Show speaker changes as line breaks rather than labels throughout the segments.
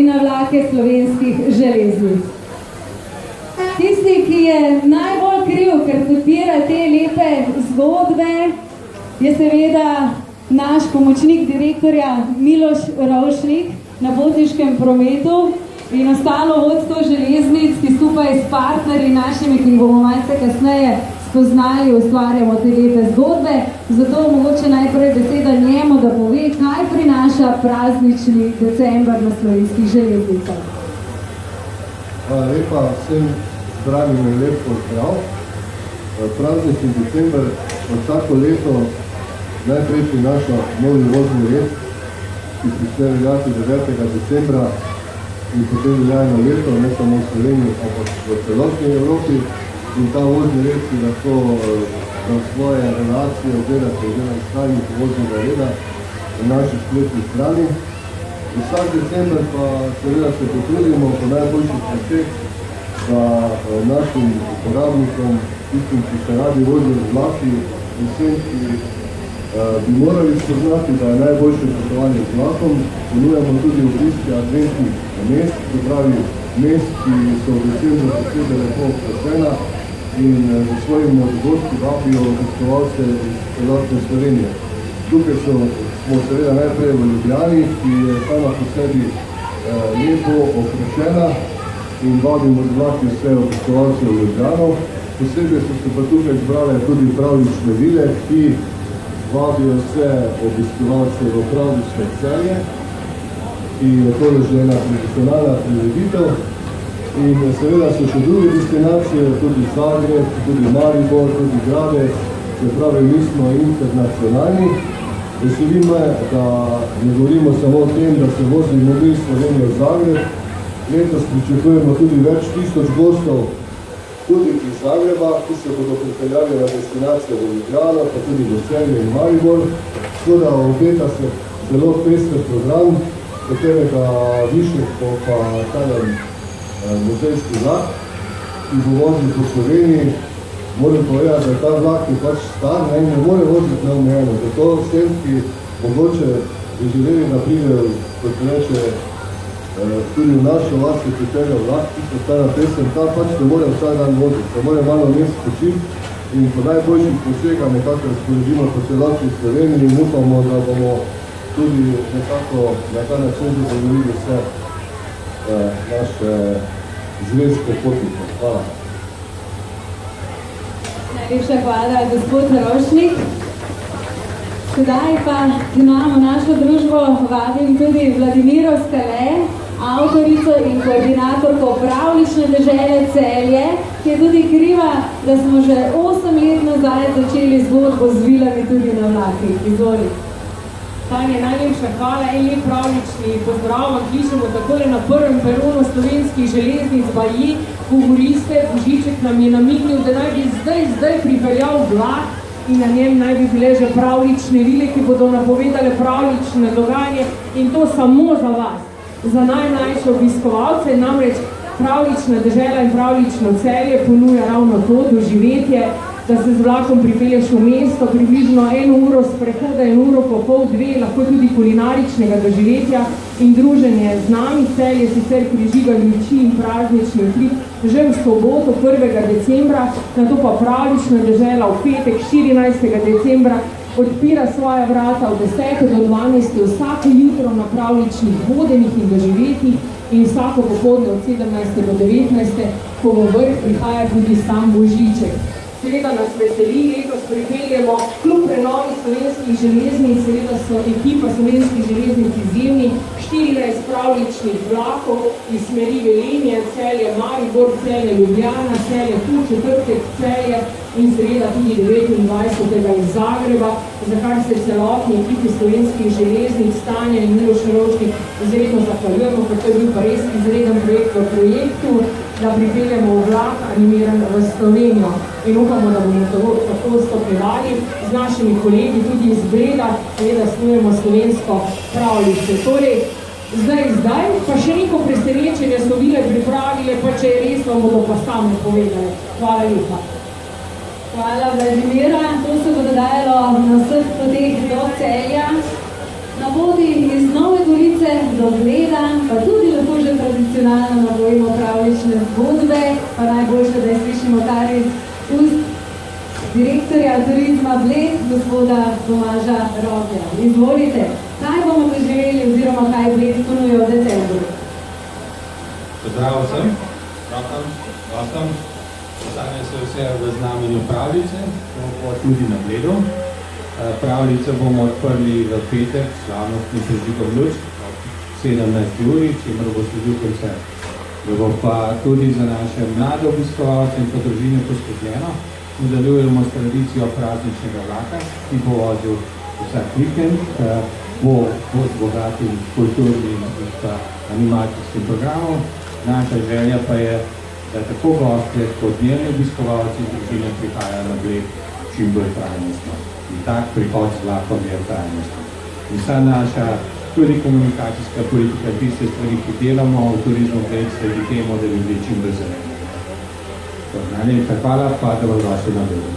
na vlake slovenskih železnic. Tisti, ki je najbolj kriv, ker podpira te lepe zgodbe, je seveda naš pomočnik direktorja Miloš Rovšnik na potniškem prometu in ostalo vodstvo železnic, ki skupaj s partnerji našimi, ki bomo malce kasneje spoznali, ustvarjamo te lepe zgodbe. Zato mogoče najprej beseda njemu, da pove, kaj prinaša praznični december na slovenskih železnicah.
Hvala lepa, vsem zdravim in lep pozdrav. Praznični december vsako leto najprej prinaša novi vozni red, ki prične veljati 9. decembra in potem veljajno leto, ne samo v Sloveniji, ampak v celotni Evropi. In ta vozni red si lahko na svoje relacije ogledate na iskalnik voznega reda na naši spletni strani. Vsak december pa seveda se potrudimo po najboljših poteh, da našim uporabnikom, tistim, ki se radi vozijo z vlaki, in vsem, ki bi morali spoznati, da je najboljše potovanje z vlakom, ponujamo tudi obiske adventnih mest, to pravi mest, ki so v decembru posebej lepo okrašena in za svojim dogodki vabijo obiskovalce iz celotne Slovenije. Tukaj smo seveda najprej v Ljubljani, ki je sama po sebi lepo okrašena in vabimo z vlaki vse obiskovalce v Ljubljano. Posebej so se pa tukaj zbrale tudi pravlične vile, ki vabijo vse obiskovalce v pravlične Celje, ki je to že ena tradicionalna prireditev. In seveda so še druge destinacije, tudi Zagreb, tudi Maribor, tudi Gradec, se pravi, mi smo internacionalni. Veseli me, da ne govorimo samo o tem, da se vozimo mi Slovenijo v Zagreb. Letos pričakujemo tudi več tisoč gostov, tudi iz Zagreba, ki se bodo pripeljali na destinacijo v Ljubljano, pa tudi v Celje in Maribor. Tako da obeta se zelo pester program, katerega višek bo pa talen muzejski vlak, ki bo vozil po Sloveniji. Moram povedati, da ta vlak je pač star in ne more voziti neomejeno. Zato vsem, ki mogoče bi želeli, da pride, kot reče, tudi v našo vas je pripeljal vlak, ki so stara pesem, ta pač ne more vsak dan voziti, se more malo mest počiti in po najboljših posega nekako razporedimo po celotni Sloveniji in upamo, da bomo tudi nekako na ta način zadovoljili vse naše zvezke potnikov. Hvala.
Najlepša hvala, gospod Rovšnik. Sedaj pa imamo našo družbo, vabim tudi Vladimiro Skale, avtorico in koordinatorko Pravlične dežele Celje, ki je tudi kriva, da smo že 8 let nazaj začeli zgodbo z vilami tudi na vlakih. Izvoli.
Tanja, najlepša hvala in lep pravlični pozdrav vam kličemo takole na prvem peronu slovenskih železnic baji. Govoriste, Božiček nam je namignil, da naj bi zdaj pripeljal vlak in na njem naj bi bile že pravlične vile, ki bodo napovedale pravlične dogajanje in to samo za vas, za najmlajše obiskovalce. Namreč Pravlična dežela in Pravlično Celje ponuja ravno to doživetje, da se z vlakom pripelješ v mesto, približno 1 uro sprehoda, 1 uro po pol, 2, lahko tudi kulinaričnega doživetja in druženje z nami. Celje sicer prižiga luči in praznični utrip že v soboto 1. decembra, nato pa Pravlična dežela v petek 14. decembra odpira svoja vrata od 10. do 12. vsako jutro na pravličnih vodenih in doživetjih in vsako popoldne od 17. do 19. ko v vrh prihaja tudi sam Božiček. Seveda nas veseli, letos pripeljemo kljub prenovi slovenskih železnic, seveda so ekipa slovenskih železnic izjemni, 14 pravličnih vlakov iz smeri Velenje, Celje, Maribor, Celje, Ljubljana, Celje, tu četrtek Celje in seveda tudi 29. iz Zagreba, za kar se celotni ekipi slovenskih železnic, Tanja in Miloš Rovšnik izredno zahvaljujemo, ker to je bil pa res izreden projekt v projektu, da pripeljemo vlak animiran v Slovenijo. In upamo, da bomo tako stopnjevali z našimi kolegi tudi iz Breda, seveda snujemo slovensko pravljico. Torej, zdaj, pa še neko presenečenje so vile pripravile, pa če je res, vam bodo pa same povedali. Hvala lepa.
Hvala, Vladimira. To se bo dodajalo na vseh poteh do Celja. Na poti iz Nove Gorice do Bleda, pa tudi lepo zgodbe, pa najboljše, da je slišimo kar iz ust direktorja turizma Bled, gospoda Tomaža Roglja. Izvolite, kaj bomo doživeli oziroma kaj Bled ponuja v decembru?
Pozdrav vsem, gostom. Danes se vse v znamenju pravljice, tudi na Bledu. Pravljico bomo odprli v petek, slavnostni sežigom lučk, 17. uri, čemer bo sledil koncert. Da bo pa tudi za naše mlade obiskovalce in pa družine poskrbljeno. Nadaljujemo s tradicijo prazničnega vlaka, ki bo vozil vsak vikend, bo z bogatim kulturnim in pa animacijskim programom. Naša želja pa je, da tako gostje kot dnevni obiskovalci in družine prihajajo na Bled čim bolj trajnostno. In tak prihod z vlakom je trajnostno. In vsa naša tudi komunikacijska politika, tiste stvari, ki delamo v turizmu Bled, sledi temu, da bi bili čim bolj zeleni. Najlepša hvala, pa da bo vaše na Bledu.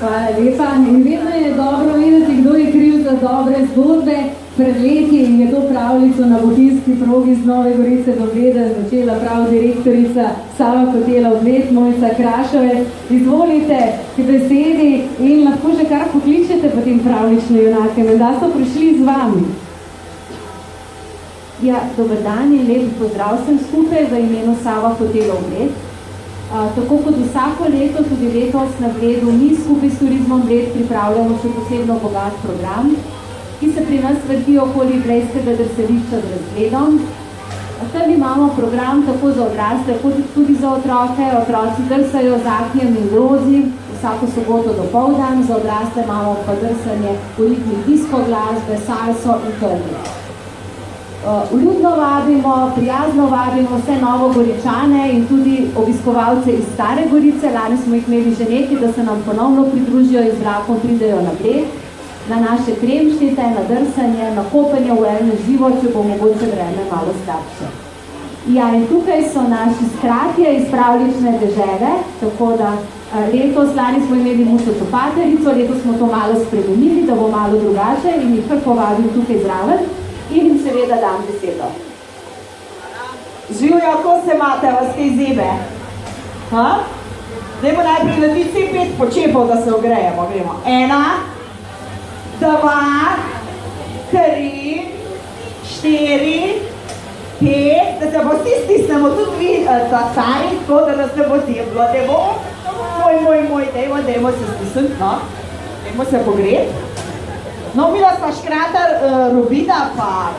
Hvala lepa. In vedno je dobro vedeti, kdo je kriv za dobre zgodbe. Pred leti je to pravljico na bohinjski progi z Nove Gorice do Bleda začela prav direktorica Sava hotela Bled, Mojca Krašovec. Izvolite k besedi in lahko že kar pokličete potem pravlične junake. Menda so prišli z vami.
Ja, dober dan in lep pozdrav sem skupaj v imenu Sava hotela Bled. Tako kot vsako leto, tudi letos na Bledu mi skupaj s Turizmom Bled pripravljamo še posebno bogat program, ki se pri nas vrti okoli blejskega drsališča z razgledom. Tam imamo program tako za odrasle, kot tudi za otroke. Otroci drsajo z Akijem in Grozi vsako soboto dopoldan, za odrasle imamo pa drsanje v ritmi disko glasbe, salso in krvi. Vljudno vabimo, prijazno vabimo vse Novogoričane in tudi obiskovalce iz Stare Gorice. Lani smo jih imeli že nekaj, da se nam ponovno pridružijo in z vlakom pridejo na Bled, na naše kremšnite, na drsanje, na kopanje v eno živo, če bo mogoče vreme malo slabše. Ja, in tukaj so naši skratje iz pravlične dežele, tako da letos, lani smo imeli Muco Topaterico, letos smo to malo spremenili, da bo malo drugače in jih kar povabim tukaj zraven. In jim seveda dam besedo.
Živjo, ko se imate, vas kaj zebe? Dajmo najprej narediti 5 počepov, da se ogrejemo. Gremo. 1, 2, 3, 4, 5, da se bo vsi stisnemo, tudi vi, sami, tako da nas ne bo teblo. Moj, dajmo se stisniti, no. Dajmo se pogreti. No, mi da sva Škratar, Robida, pa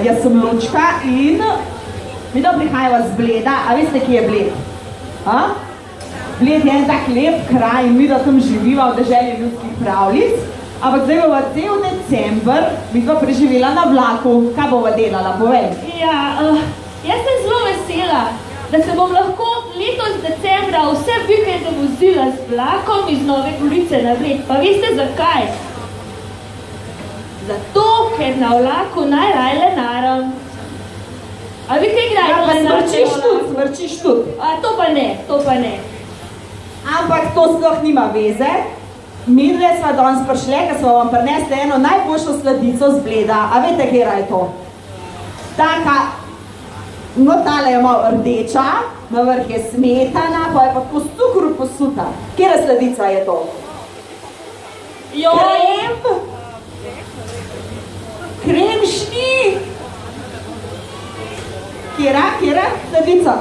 jaz sem Lučka in mi da prihajava z Bleda. A veste, kje je Bled? Bled je en tak lep kraj in mi da tam živiva v deželi ljudskih pravljic. Ampak zdaj bova cel december mi dva preživela na vlaku. Kaj bova delala, povej?
Ja, jaz sem zelo vesela, da se bom lahko letos decembra vse vikende vozila z vlakom iz Nove Gorice na Bled. Pa veste zakaj? Zato, ker na vlaku najraje lenaram. A vi kaj kdaj lenaram?
Smrčiš tudi.
To pa ne.
Ampak to sploh nima veze. Midve sva danes prišle, ker sva vam prinesli eno najboljšo sladico z Bleda. A veste, kjera je to? Taka, no tale je malo rdeča, na vrh je smetana, pa je pa tako s cukru posuta. Kjera sladica je to? Krem? Kremšnji! Kjera sladica?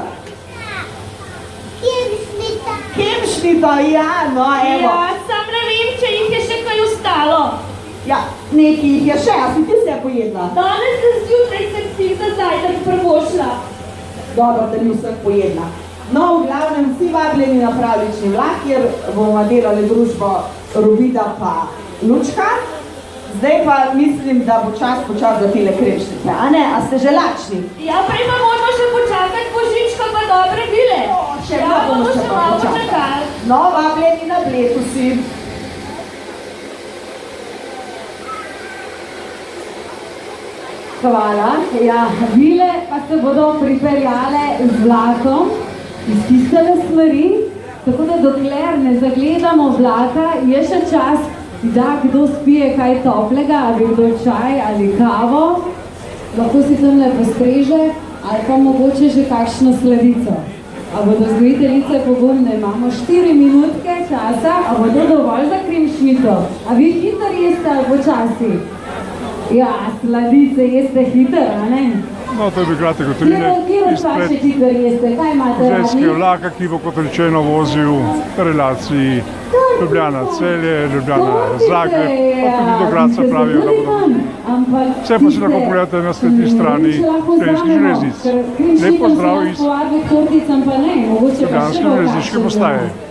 Kremšnita, ja, no evo.
Ja, sam ne vem, če jih je še kaj ostalo.
Ja, nekaj jih je še, a si ti vse pojedla?
Danes zjutraj sem si za zajtrk prvošla.
Dobro, da ni vseh pojedla. No, v glavnem, vsi vabljeni na pravlični vlak, kjer bomo delali družbo Robida pa Lučka. Zdaj pa mislim, da bo čas za tele kremšnite, a ne? A ste že lačni?
Ja, prej pa moramo še počakati božička pa dobre bile.
Še bomo še malo počakali. No, vabljeni na Bled vsi.
Hvala. Ja, vile pa se bodo pripeljale z vlakom iz tistele smeri, tako da dokler ne zagledamo vlaka, je še čas, da kdo spije kaj toplega, ali kdo čaj ali kavo. lahko si tamle postreže ali pa mogoče že kakšno sladico. A bodo vzgojiteljice pogumne, imamo 4 minutke časa, a bodo dovolj za krimšmito? A vi hitro jeste ali počasi? Ja, sladice jeste hitro, a ne?
No, to je bi kratek utrine
izpred
ženskega vlaka, ki bo kot rečeno vozil v relaciji Ljubljana-Celje, Ljubljana-Zagreb, pa tudi do Gradca pravijo, da bodo. Vse pa si lahko pogledate na spletni strani Slovenskih železnic. Lep pozdrav iz Ljubljanske železniške postaje.